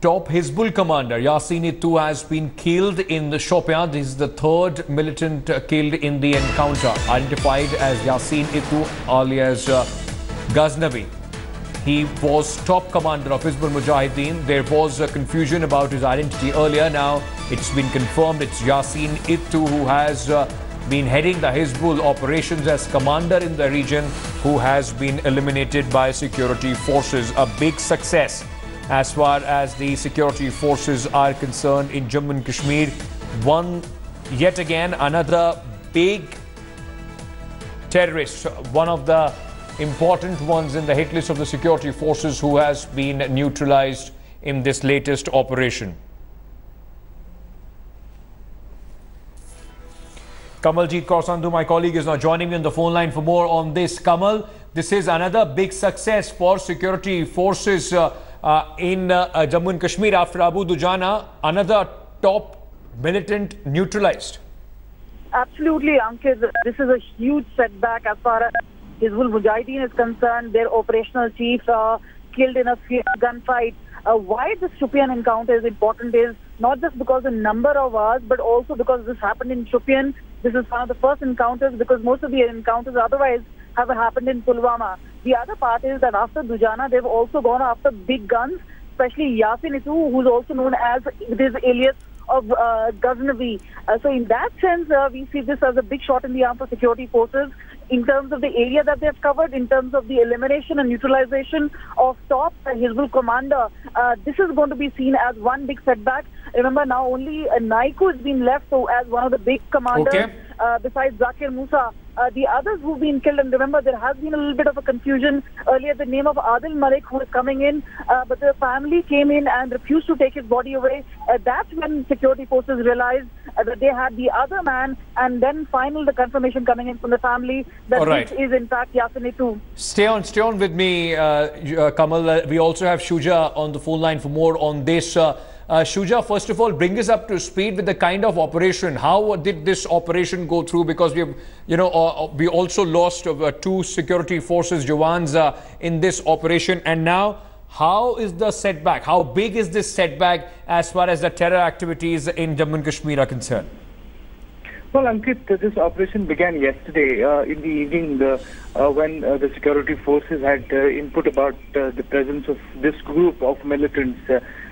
Top Hizbul Commander Yasin Itoo has been killed in the Shopian. This is the third militant killed in the encounter. Identified as Yasin Itoo alias Ghaznavi. He was top commander of Hizbul Mujahideen. There was confusion about his identity earlier. Now it's been confirmed it's Yasin Itoo who has been heading the Hizbul operations as commander in the region, who has been eliminated by security forces. A big success as far as the security forces are concerned in Jammu and Kashmir. Yet again, another big terrorist, one of the important ones in the hit list of the security forces, who has been neutralized in this latest operation. Kamaljeet Kaur Sandhu, my colleague, is now joining me on the phone line for more on this. Kamal, this is another big success for security forces in Jammu and Kashmir after Abu Dujana. Another top militant neutralized. Absolutely, Ankit. This is a huge setback as far as Hizbul Mujahideen is concerned. Their operational chief killed in a gunfight. Why this Shopian encounter is important is not just because the number of hours, but also because this happened in Shopian. This is one of the first encounters, because most of the encounters otherwise have happened in Pulwama. The other part is that after Dujana, they've also gone after big guns, especially Yasin Itoo, who's also known as this alias of Ghaznavi. So in that sense, we see this as a big shot in the arm for security forces in terms of the area that they've covered, in terms of the elimination and neutralization of top Hizbul Commander. This is going to be seen as one big setback. Remember, now only Naiko has been left as one of the big commanders, besides Zakir Musa. The others who've been killed, and remember, there has been a little bit of a confusion earlier. The name of Adil Malik, who was coming in, but the family came in and refused to take his body away. That's when security forces realized that they had the other man, and then finally the confirmation coming in from the family that this is in fact Yasin Itoo. Stay on with me, Kamal. We also have Shuja on the phone line for more on this. Shuja, first of all, bring us up to speed with the kind of operation. How did this operation go through? Because we have, we also lost two security forces jawans in this operation. And now, how is the setback? How big is this setback as far as the terror activities in Jammu and Kashmir are concerned? Well, Ankit, this operation began yesterday in the evening when the security forces had input about the presence of this group of militants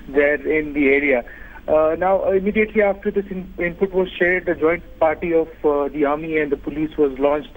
there in the area. Now, immediately after this input was shared, a joint party of the army and the police was launched.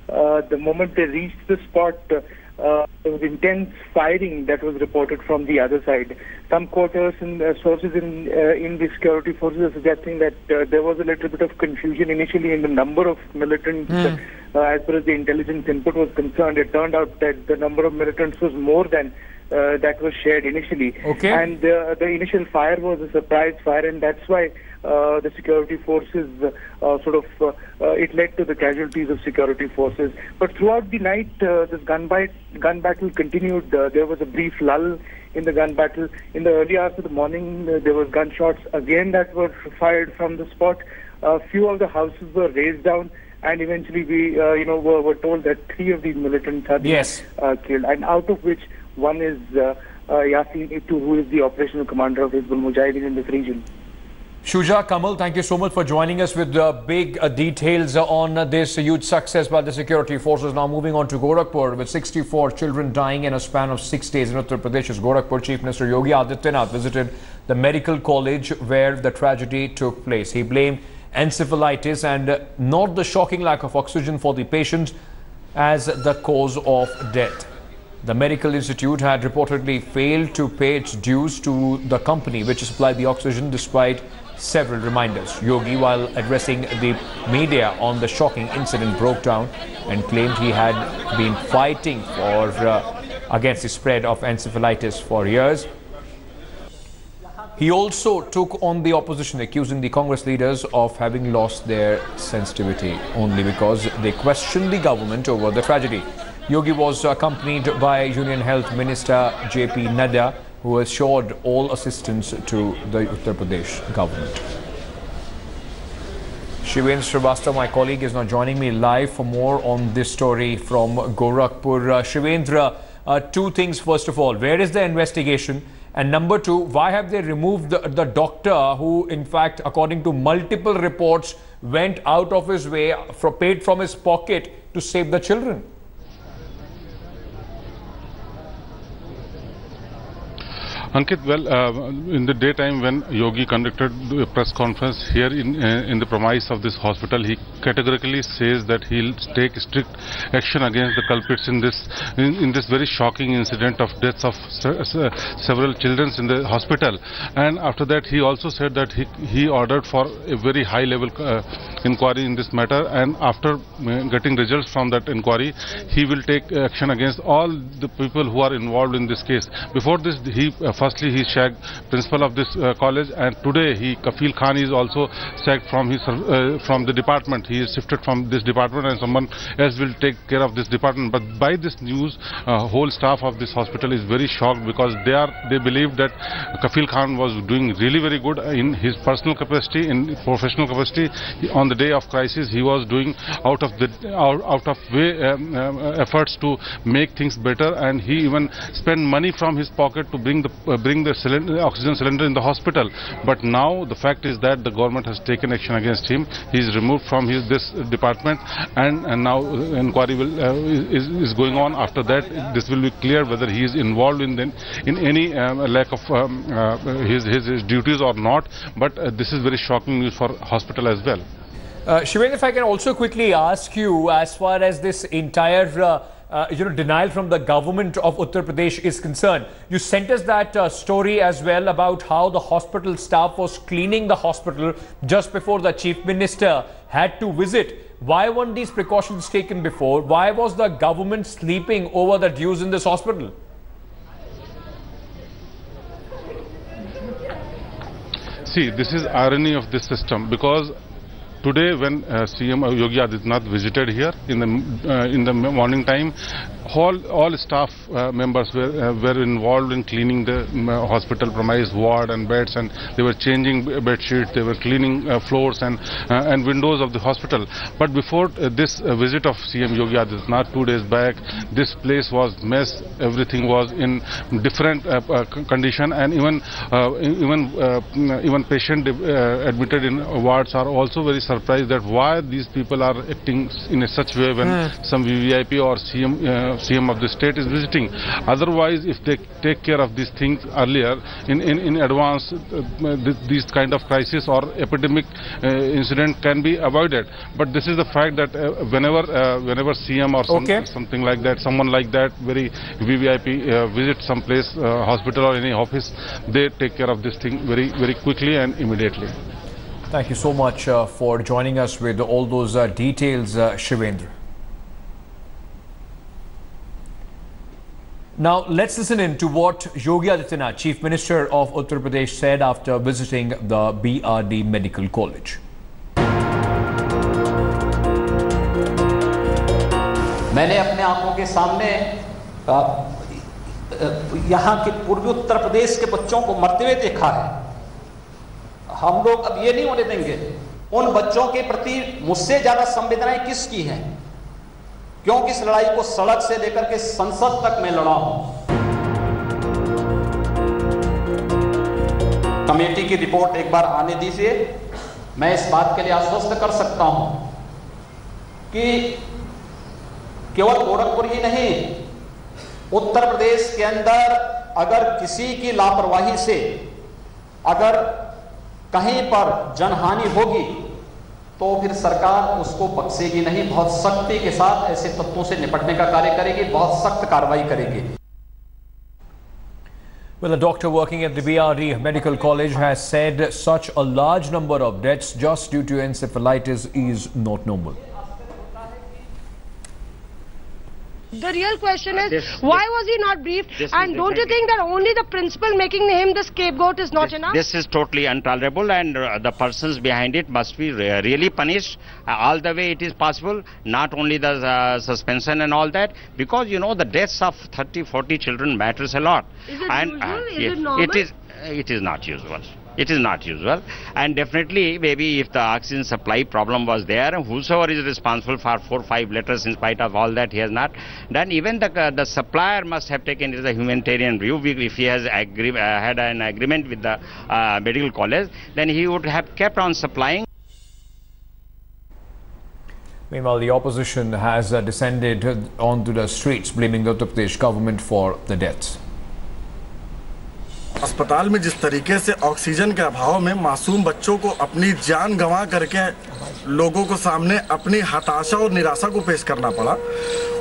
The moment they reached the spot, there was intense firing that was reported from the other side. Some quarters and sources in the security forces are suggesting that there was a little bit of confusion initially in the number of militants. As far as the intelligence input was concerned, it turned out that the number of militants was more than that was shared initially. And the initial fire was a surprise fire, and that's why the security forces it led to the casualties of security forces. But throughout the night, this gun battle continued. There was a brief lull in the gun battle. In the early hours of the morning, there was gunshots again that were fired from the spot. A few of the houses were razed down, and eventually we were told that 3 of these militants had been killed, and out of which one is Yasin Itoo, who is the operational commander of Hizbul Mujahideen in this region. Shuja, Kamal, thank you so much for joining us with big details on this huge success by the security forces. Now moving on to Gorakhpur, with 64 children dying in a span of 6 days in Uttar Pradesh's Gorakhpur, Chief Minister Yogi Adityanath visited the medical college where the tragedy took place. He blamed encephalitis and not the shocking lack of oxygen for the patients as the cause of death. The medical institute had reportedly failed to pay its dues to the company which supplied the oxygen despite several reminders. Yogi, while addressing the media on the shocking incident, broke down and claimed he had been fighting against the spread of encephalitis for years. He also took on the opposition, accusing the Congress leaders of having lost their sensitivity only because they questioned the government over the tragedy. Yogi was accompanied by Union Health Minister J.P. Nadda, who assured all assistance to the Uttar Pradesh government. Shivendra Srivastava, my colleague, is now joining me live for more on this story from Gorakhpur. Shivendra, two things first of all. Where is the investigation? And number two, why have they removed the doctor who, in fact, according to multiple reports, went out of his way, paid from his pocket to save the children? Ankit, well, in the daytime when Yogi conducted the press conference here in the premise of this hospital, he categorically says that he'll take strict action against the culprits in this very shocking incident of deaths of several children in the hospital. And after that, he also said that he ordered for a very high-level inquiry in this matter, and after getting results from that inquiry, he will take action against all the people who are involved in this case. Before this, firstly, he sacked principal of this college, and today Kafil Khan is also sacked from the department. He is shifted from this department, and someone else will take care of this department. But by this news, whole staff of this hospital is very shocked, because they believe that Kafil Khan was doing really very good in his personal capacity, in professional capacity. On the day of crisis, he was doing out of way efforts to make things better, and he even spent money from his pocket to bring the oxygen cylinder in the hospital. But now the fact is that the government has taken action against him. He is removed from this department, and now inquiry is going on. After that, this will be clear whether he is involved in any lack of his duties or not. But this is very shocking news for hospital as well. Shivendra, if I can also quickly ask you, as far as this entire denial from the government of Uttar Pradesh is concerned, you sent us that story as well about how the hospital staff was cleaning the hospital just before the Chief Minister had to visit. Why weren't these precautions taken before? Why was the government sleeping over the dues in this hospital? See, this is irony of this system, because today, when CM Yogi Adityanath visited here in the morning time, all staff members were involved in cleaning the hospital premise, ward and beds, and they were changing bed sheets, they were cleaning floors and windows of the hospital. But before this visit of CM Yogi Adityanath 2 days back, this place was mess. Everything was in different condition, and even patient admitted in wards are also very surprised that why these people are acting in a such way when some VVIP or CM of the state is visiting. Otherwise, if they take care of these things earlier, in advance, these kind of crisis or epidemic incident can be avoided. But this is the fact that whenever CM or something like that, someone like that, very VVIP visits some place, hospital or any office, they take care of this thing very, very quickly and immediately. Thank you so much for joining us with all those details, Shivendra. Now, let's listen in to what Yogi Adityanath, Chief Minister of Uttar Pradesh, said after visiting the BRD Medical College. मैंने अपने आंखों के सामने यहाँ के पूर्वी उत्तर प्रदेश के बच्चों को मरते हुए देखा है। हम लोग अब ये नहीं होने देंगे। उन बच्चों के प्रति मुझसे ज्यादा संवेदनाएं किसकी हैं? क्योंकि इस लड़ाई को सड़क से लेकर के संसद तक मैं लड़ा हूं। कमेटी की रिपोर्ट एक बार आने दीजिए। मैं इस बात के लिए आश्वस्त कर सकता हूं कि केवल गोरखपुर ही नहीं, उत्तर प्रदेश के अंदर अगर किसी की लापरवाही से अगर कहीं पर जनहानि होगी तो फिर सरकार उसको बख्शेगी नहीं। बहुत सख्ती के साथ ऐसे तत्वों से निपटने का कार्य करेगी, बहुत सख्त कार्रवाई करेगी। Well, a doctor working at the BRD Medical College has said such a large number of deaths just due to encephalitis is not normal. The real question is, why was he not briefed? And don't you think that only the principal making him the scapegoat is not enough? This is totally intolerable, and the persons behind it must be really punished all the way it is possible, not only the suspension and all that, because you know the deaths of 30-40 children matters a lot. Is it usual? Is it normal? It is not usual. It is not usual, and definitely maybe if the oxygen supply problem was there, whosoever is responsible for 4 or 5 letters, in spite of all that he has not done, even the supplier must have taken it as a humanitarian view. If he has had an agreement with the medical college, then he would have kept on supplying. Meanwhile, the opposition has descended onto the streets, blaming the Uttar Pradesh government for the deaths. अस्पताल में जिस तरीके से oxygen के अभाव में मासूम बच्चों को अपनी जान गंवा करके लोगों को सामने अपनी हताशा और निराशा को पेश करना पड़ा,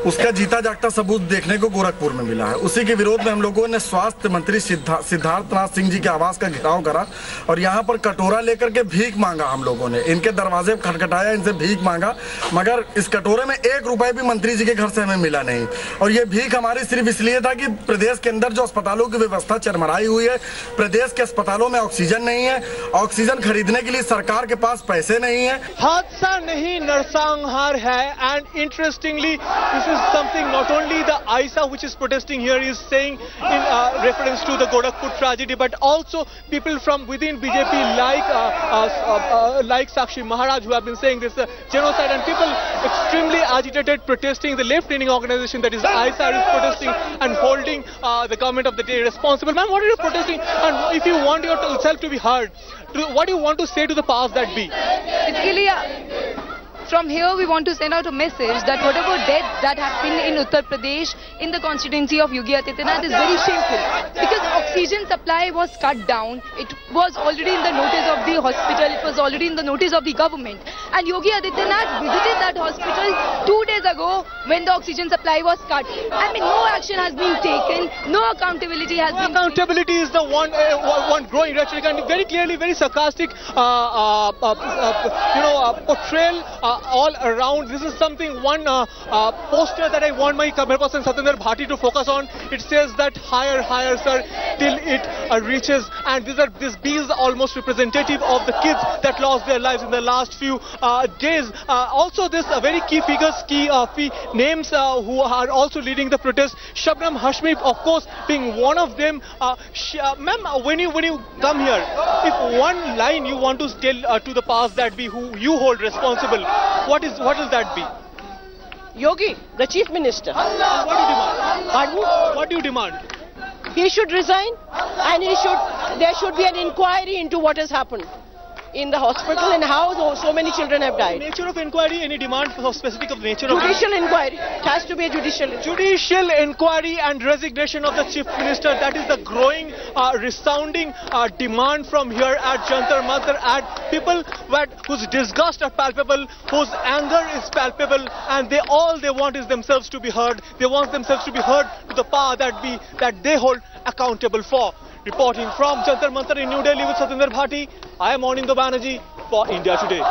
उसका जीता जागता सबूत देखने को गोरखपुर में मिला है। उसी के विरोध में हम लोगों ने स्वास्थ्य मंत्री सिद्धार्थनाथ सिंह जी के आवास का घेराव करा और यहाँ पर कटोरा लेकर के भीख मांगा। हम लोगों ने इनके दरवाजे खटखटाया, इनसे भीख मांगा, मगर इस कटोरे में 1 रुपए भी मंत्री जी के घर से हमें मिला नहीं। और ये भीख हमारी सिर्फ इसलिए था कि प्रदेश के अंदर जो अस्पतालों की व्यवस्था चरमराई हुई है, प्रदेश के अस्पतालों में ऑक्सीजन नहीं है, ऑक्सीजन खरीदने के लिए सरकार के पास पैसे नहीं है। हादसा नहीं नरसंहार है। And interestingly this is something not only the AISA which is protesting here is saying in reference to the Gorakhpur tragedy, but also people from within BJP like Sakshi Maharaj who have been saying this genocide, and people extremely agitated protesting. The left-leaning organization that is AISA is protesting and holding the government of the day responsible. Ma'am, what are you protesting? And if you want yourself to be heard, what do you want to say to the powers that be? From here we want to send out a message that whatever deaths that happened in Uttar Pradesh in the constituency of Yogi Adityanath is very shameful, because oxygen supply was cut down. It was already in the notice of the hospital, it was already in the notice of the government, and Yogi Adityanath visited that hospital 2 days ago when the oxygen supply was cut. I mean, no action has been taken, no accountability has been taken. Accountability is the one growing rhetoric, and very clearly very sarcastic portrayal all around. This is something, one poster that I want my camera person Satinder Bhati to focus on. It says that higher, higher sir, till it reaches, and this bee is almost representative of the kids that lost their lives in the last few days. Also this very key figures, key names who are also leading the protest. Shabnam Hashmi, of course, being one of them. Ma'am, when you come here, if one line you want to tell to the powers that be who you hold responsible, what will that be? Yogi, the Chief Minister. What do you demand? Pardon? What do you demand? He should resign, and there should be an inquiry into what has happened in the hospital and how so many children have died. Nature of inquiry, any demand for specific of the nature of judicial inquiry? It has to be a judicial inquiry. Judicial inquiry and resignation of the Chief Minister. That is the growing, resounding demand from here at Jantar Mantar, at people whose disgust are palpable, whose anger is palpable, and they want is themselves to be heard. They want themselves to be heard to the power that they hold accountable for. Reporting from Jantar Mantar in New Delhi with Satinder Bhati, I am Anindo Banerjee for India Today.